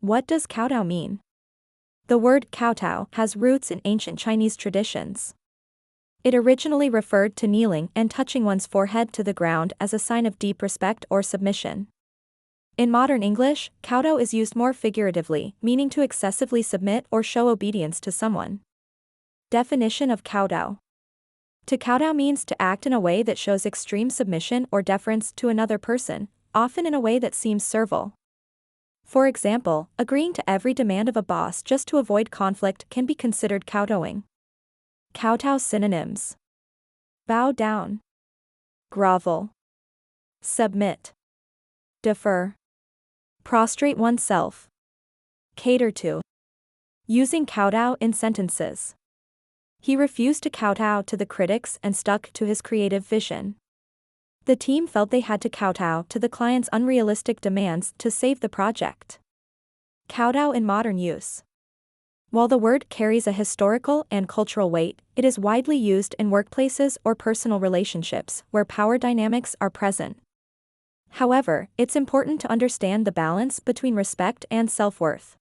What does kowtow mean? The word kowtow has roots in ancient Chinese traditions. It originally referred to kneeling and touching one's forehead to the ground as a sign of deep respect or submission. In modern English, kowtow is used more figuratively, meaning to excessively submit or show obedience to someone. Definition of kowtow. To kowtow means to act in a way that shows extreme submission or deference to another person, often in a way that seems servile. For example, agreeing to every demand of a boss just to avoid conflict can be considered kowtowing. Kowtow synonyms: bow down, grovel, submit, defer, prostrate oneself, cater to. Using kowtow in sentences. He refused to kowtow to the critics and stuck to his creative vision. The team felt they had to kowtow to the client's unrealistic demands to save the project. Kowtow in modern use. While the word carries a historical and cultural weight, it is widely used in workplaces or personal relationships where power dynamics are present. However, it's important to understand the balance between respect and self-worth.